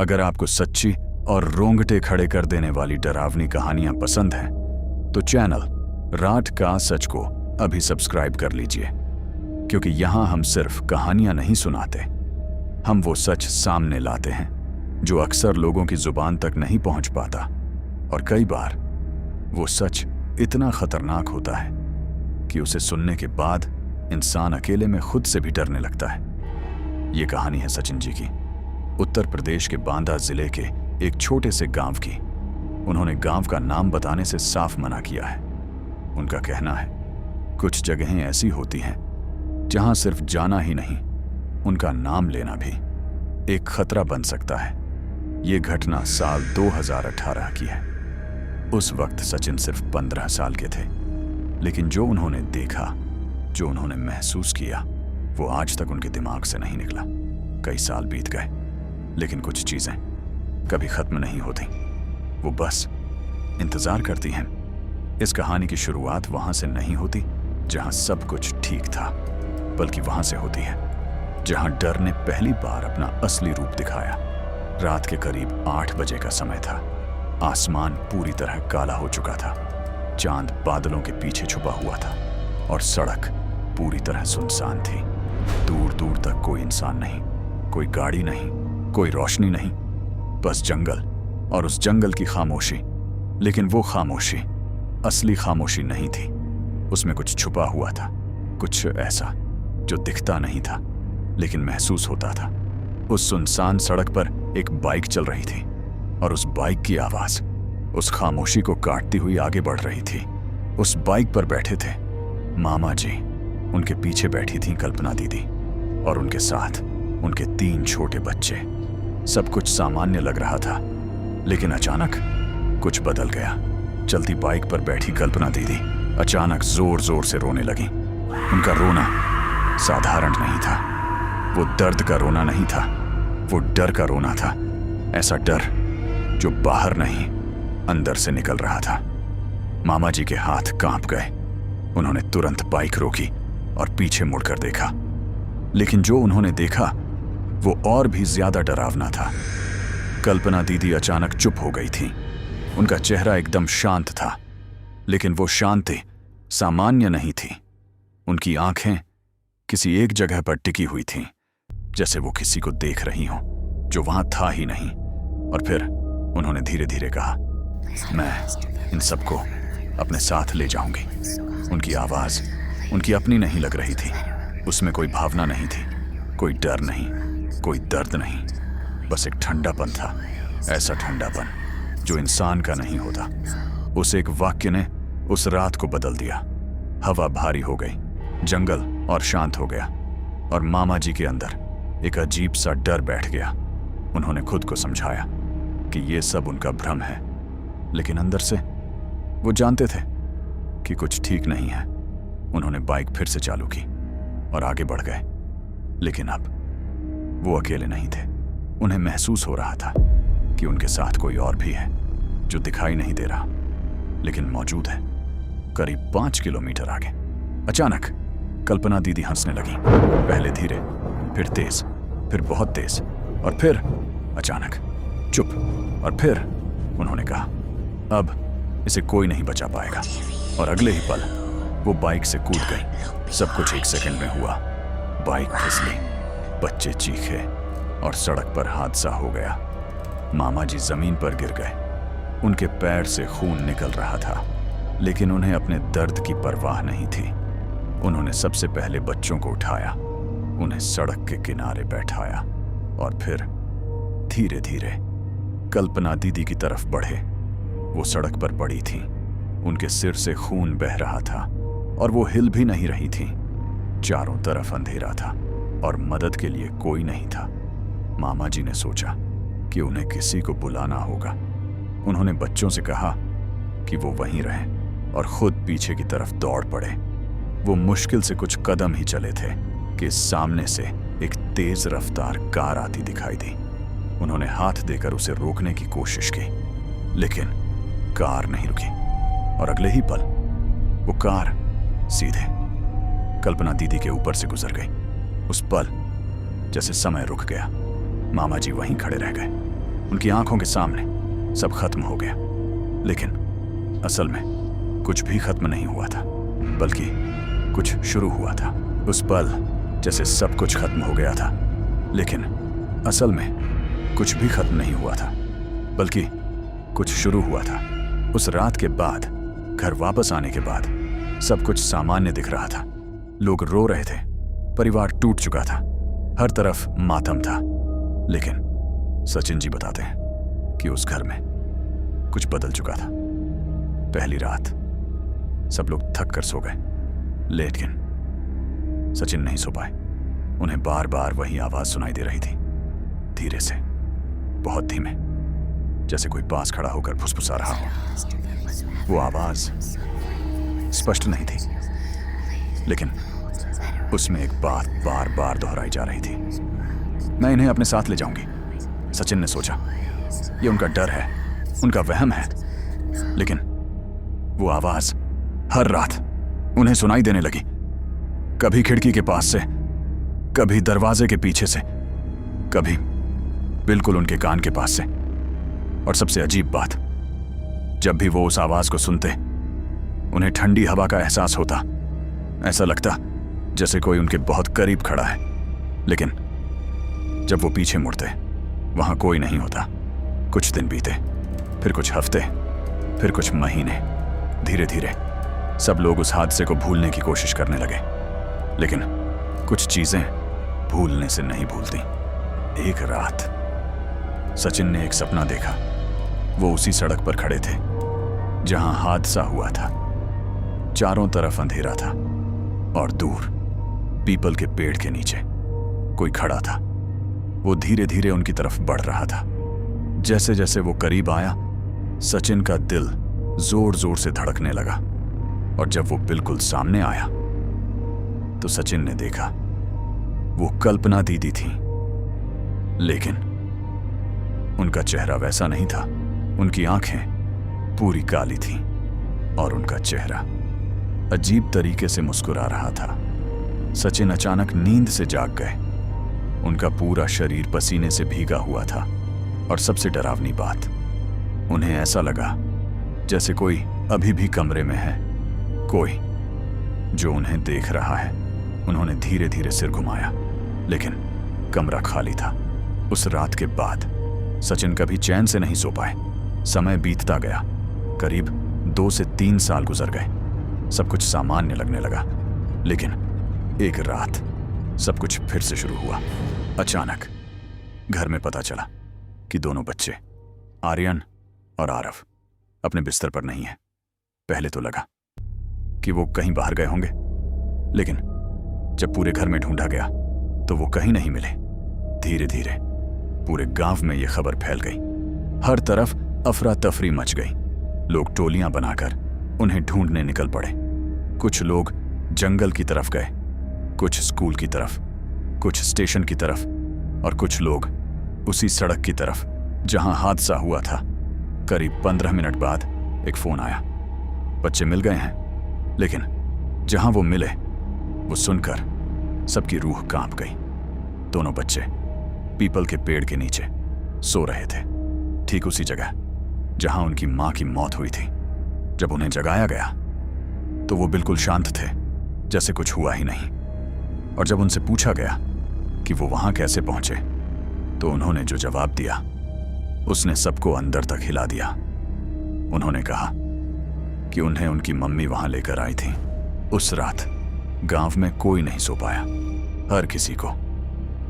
अगर आपको सच्ची और रोंगटे खड़े कर देने वाली डरावनी कहानियां पसंद हैं, तो चैनल रात का सच को अभी सब्सक्राइब कर लीजिए, क्योंकि यहां हम सिर्फ कहानियां नहीं सुनाते, हम वो सच सामने लाते हैं जो अक्सर लोगों की जुबान तक नहीं पहुंच पाता। और कई बार वो सच इतना खतरनाक होता है कि उसे सुनने के बाद इंसान अकेले में खुद से भी डरने लगता है। ये कहानी है सचिन जी की, उत्तर प्रदेश के बांदा जिले के एक छोटे से गांव की। उन्होंने गांव का नाम बताने से साफ मना किया है। उनका कहना है, कुछ जगहें ऐसी होती हैं जहां सिर्फ जाना ही नहीं, उनका नाम लेना भी एक खतरा बन सकता है। ये घटना साल 2018 की है। उस वक्त सचिन सिर्फ 15 साल के थे, लेकिन जो उन्होंने देखा, जो उन्होंने महसूस किया, वो आज तक उनके दिमाग से नहीं निकला। कई साल बीत गए, लेकिन कुछ चीजें कभी खत्म नहीं होती, वो बस इंतजार करती हैं। इस कहानी की शुरुआत वहां से नहीं होती जहां सब कुछ ठीक था, बल्कि वहां से होती है जहां डर ने पहली बार अपना असली रूप दिखाया। रात के करीब 8 बजे का समय था। आसमान पूरी तरह काला हो चुका था, चांद बादलों के पीछे छुपा हुआ था और सड़क पूरी तरह सुनसान थी। दूर दूर तक कोई इंसान नहीं, कोई गाड़ी नहीं, कोई रोशनी नहीं, बस जंगल और उस जंगल की खामोशी। लेकिन वो खामोशी असली खामोशी नहीं थी। उसमें कुछ छुपा हुआ था, कुछ ऐसा जो दिखता नहीं था लेकिन महसूस होता था। उस सुनसान सड़क पर एक बाइक चल रही थी और उस बाइक की आवाज उस खामोशी को काटती हुई आगे बढ़ रही थी। उस बाइक पर बैठे थे मामा जी, उनके पीछे बैठी थी कल्पना दीदी और उनके साथ उनके 3 छोटे बच्चे। सब कुछ सामान्य लग रहा था, लेकिन अचानक कुछ बदल गया। चलती बाइक पर बैठी कल्पना दीदी अचानक जोर जोर से रोने लगी। उनका रोना साधारण नहीं था, वो दर्द का रोना नहीं था, वो डर का रोना था। ऐसा डर जो बाहर नहीं, अंदर से निकल रहा था। मामा जी के हाथ कांप गए। उन्होंने तुरंत बाइक रोकी और पीछे मुड़कर देखा, लेकिन जो उन्होंने देखा वो और भी ज्यादा डरावना था। कल्पना दीदी अचानक चुप हो गई थी। उनका चेहरा एकदम शांत था, लेकिन वो शांति सामान्य नहीं थी। उनकी आंखें किसी एक जगह पर टिकी हुई थीं, जैसे वो किसी को देख रही हों जो वहां था ही नहीं। और फिर उन्होंने धीरे धीरे कहा, मैं इन सबको अपने साथ ले जाऊंगी। उनकी आवाज उनकी अपनी नहीं लग रही थी। उसमें कोई भावना नहीं थी, कोई डर नहीं, कोई दर्द नहीं, बस एक ठंडापन था। ऐसा ठंडापन जो इंसान का नहीं होता। उस एक वाक्य ने उस रात को बदल दिया। हवा भारी हो गई, जंगल और शांत हो गया और मामा जी के अंदर एक अजीब सा डर बैठ गया। उन्होंने खुद को समझाया कि ये सब उनका भ्रम है, लेकिन अंदर से वो जानते थे कि कुछ ठीक नहीं है। उन्होंने बाइक फिर से चालू की और आगे बढ़ गए, लेकिन अब वो अकेले नहीं थे। उन्हें महसूस हो रहा था कि उनके साथ कोई और भी है जो दिखाई नहीं दे रहा, लेकिन मौजूद है। करीब 5 किलोमीटर आगे अचानक कल्पना दीदी हंसने लगी। पहले धीरे, फिर तेज, फिर बहुत तेज और फिर अचानक चुप। और फिर उन्होंने कहा, अब इसे कोई नहीं बचा पाएगा। और अगले ही पल वो बाइक से कूद गई। सब कुछ 1 सेकंड में हुआ। बाइक फिसली, बच्चे चीखे और सड़क पर हादसा हो गया। मामा जी जमीन पर गिर गए। उनके पैर से खून निकल रहा था, लेकिन उन्हें अपने दर्द की परवाह नहीं थी। उन्होंने सबसे पहले बच्चों को उठाया, उन्हें सड़क के किनारे बैठाया और फिर धीरे धीरे कल्पना दीदी की तरफ बढ़े। वो सड़क पर पड़ी थी, उनके सिर से खून बह रहा था और वो हिल भी नहीं रही थी। चारों तरफ अंधेरा था और मदद के लिए कोई नहीं था। मामा जी ने सोचा कि उन्हें किसी को बुलाना होगा। उन्होंने बच्चों से कहा कि वो वहीं रहें और खुद पीछे की तरफ दौड़ पड़े। वो मुश्किल से कुछ कदम ही चले थे कि सामने से एक तेज रफ्तार कार आती दिखाई दी। उन्होंने हाथ देकर उसे रोकने की कोशिश की, लेकिन कार नहीं रुकी और अगले ही पल वो कार सीधे कल्पना दीदी के ऊपर से गुजर गई। उस पल जैसे समय रुक गया। मामा जी वहीं खड़े रह गए। उनकी आंखों के सामने सब खत्म हो गया। लेकिन असल में कुछ भी खत्म नहीं हुआ था, बल्कि कुछ शुरू हुआ था। उस पल जैसे सब कुछ खत्म हो गया था, लेकिन असल में कुछ भी खत्म नहीं हुआ था, बल्कि कुछ शुरू हुआ था। उस रात के बाद, घर वापस आने के बाद, सब कुछ सामान्य दिख रहा था। लोग रो रहे थे, परिवार टूट चुका था, हर तरफ मातम था। लेकिन सचिन जी बताते हैं कि उस घर में कुछ बदल चुका था। पहली रात सब लोग थक कर सो गए, लेकिन सचिन नहीं सो पाए। उन्हें बार बार वही आवाज सुनाई दे रही थी, धीरे से, बहुत धीमे, जैसे कोई पास खड़ा होकर फुसफुसा रहा हो। वो आवाज स्पष्ट नहीं थी, लेकिन उसमें एक बात बार बार दोहराई जा रही थी, मैं इन्हें अपने साथ ले जाऊंगी। सचिन ने सोचा, ये उनका डर है, उनका वहम है। लेकिन वो आवाज हर रात उन्हें सुनाई देने लगी, कभी खिड़की के पास से, कभी दरवाजे के पीछे से, कभी बिल्कुल उनके कान के पास से। और सबसे अजीब बात, जब भी वो उस आवाज को सुनते, उन्हें ठंडी हवा का एहसास होता। ऐसा लगता जैसे कोई उनके बहुत करीब खड़ा है। लेकिन जब वो पीछे मुड़ते, वहां कोई नहीं होता। कुछ दिन बीते, फिर कुछ हफ्ते, फिर कुछ महीने। धीरे धीरे सब लोग उस हादसे को भूलने की कोशिश करने लगे, लेकिन कुछ चीजें भूलने से नहीं भूलती। एक रात सचिन ने एक सपना देखा। वो उसी सड़क पर खड़े थे जहां हादसा हुआ था। चारों तरफ अंधेरा था और दूर पीपल के पेड़ के नीचे कोई खड़ा था। वो धीरे धीरे उनकी तरफ बढ़ रहा था। जैसे जैसे वो करीब आया, सचिन का दिल जोर जोर से धड़कने लगा। और जब वो बिल्कुल सामने आया, तो सचिन ने देखा वो कल्पना दीदी थी। लेकिन उनका चेहरा वैसा नहीं था। उनकी आंखें पूरी काली थीं और उनका चेहरा अजीब तरीके से मुस्कुरा रहा था। सचिन अचानक नींद से जाग गए। उनका पूरा शरीर पसीने से भीगा हुआ था। और सबसे डरावनी बात, उन्हें ऐसा लगा जैसे कोई अभी भी कमरे में है, कोई जो उन्हें देख रहा है। उन्होंने धीरे धीरे सिर घुमाया, लेकिन कमरा खाली था। उस रात के बाद सचिन कभी चैन से नहीं सो पाए। समय बीतता गया, करीब 2 से 3 साल गुजर गए। सब कुछ सामान्य लगने लगा, लेकिन एक रात सब कुछ फिर से शुरू हुआ। अचानक घर में पता चला कि दोनों बच्चे, आर्यन और आरव, अपने बिस्तर पर नहीं है। पहले तो लगा कि वो कहीं बाहर गए होंगे, लेकिन जब पूरे घर में ढूंढा गया तो वो कहीं नहीं मिले। धीरे धीरे पूरे गांव में ये खबर फैल गई। हर तरफ अफरा तफरी मच गई। लोग टोलियां बनाकर उन्हें ढूंढने निकल पड़े। कुछ लोग जंगल की तरफ गए, कुछ स्कूल की तरफ, कुछ स्टेशन की तरफ, और कुछ लोग उसी सड़क की तरफ जहां हादसा हुआ था। करीब 15 मिनट बाद एक फोन आया, बच्चे मिल गए हैं। लेकिन जहां वो मिले, वो सुनकर सबकी रूह कांप गई। दोनों बच्चे पीपल के पेड़ के नीचे सो रहे थे, ठीक उसी जगह जहां उनकी मां की मौत हुई थी। जब उन्हें जगाया गया तो वो बिल्कुल शांत थे, जैसे कुछ हुआ ही नहीं। और जब उनसे पूछा गया कि वो वहां कैसे पहुंचे, तो उन्होंने जो जवाब दिया उसने सबको अंदर तक हिला दिया। उन्होंने कहा कि उन्हें उनकी मम्मी वहां लेकर आई थी। उस रात गांव में कोई नहीं सो पाया। हर किसी को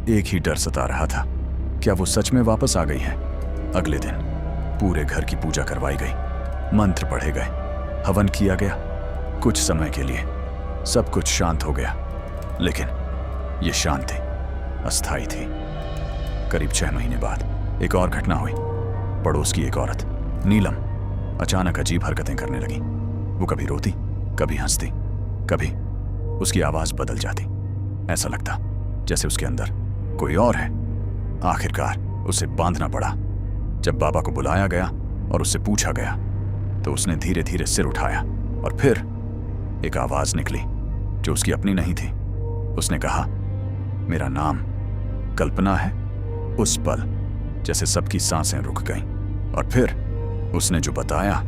एक ही डर सता रहा था, क्या वो सच में वापस आ गई है। अगले दिन पूरे घर की पूजा करवाई गई, मंत्र पढ़े गए, हवन किया गया। कुछ समय के लिए सब कुछ शांत हो गया, लेकिन ये शांति अस्थायी थी। करीब 6 महीने बाद एक और घटना हुई। पड़ोस की एक औरत, नीलम, अचानक अजीब हरकतें करने लगी। वो कभी रोती, कभी हंसती, कभी उसकी आवाज बदल जाती। ऐसा लगता जैसे उसके अंदर कोई और है। आखिरकार उसे बांधना पड़ा। जब बाबा को बुलाया गया और उससे पूछा गया, तो उसने धीरे धीरे सिर उठाया और फिर एक आवाज निकली जो उसकी अपनी नहीं थी। उसने कहा, मेरा नाम कल्पना है। उस पल जैसे सबकी सांसें रुक गईं। और फिर उसने जो बताया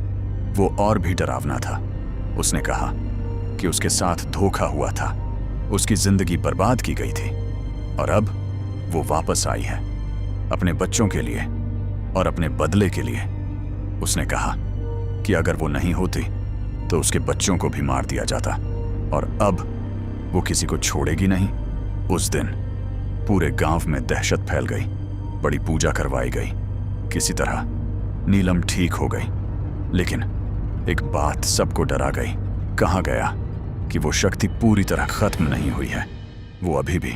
वो और भी डरावना था। उसने कहा कि उसके साथ धोखा हुआ था, उसकी जिंदगी बर्बाद की गई थी और अब वो वापस आई है अपने बच्चों के लिए और अपने बदले के लिए। उसने कहा कि अगर वो नहीं होती तो उसके बच्चों को भी मार दिया जाता और अब वो किसी को छोड़ेगी नहीं। उस दिन पूरे गांव में दहशत फैल गई, बड़ी पूजा करवाई गई, किसी तरह नीलम ठीक हो गई। लेकिन एक बात सबको डरा गई। कहा गया कि वो शक्ति पूरी तरह खत्म नहीं हुई है, वो अभी भी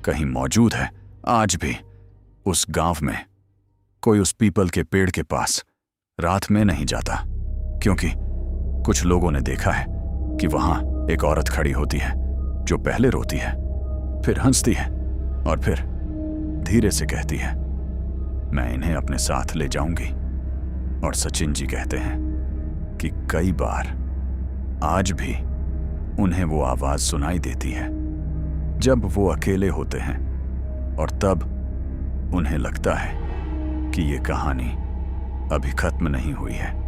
कहीं मौजूद है। आज भी उस गांव में कोई उस पीपल के पेड़ के पास रात में नहीं जाता, क्योंकि कुछ लोगों ने देखा है कि वहां एक औरत खड़ी होती है जो पहले रोती है, फिर हंसती है और फिर धीरे से कहती है, मैं इन्हें अपने साथ ले जाऊंगी। और सचिन जी कहते हैं कि कई बार आज भी उन्हें वो आवाज सुनाई देती है जब वो अकेले होते हैं और तब उन्हें लगता है कि ये कहानी अभी खत्म नहीं हुई है।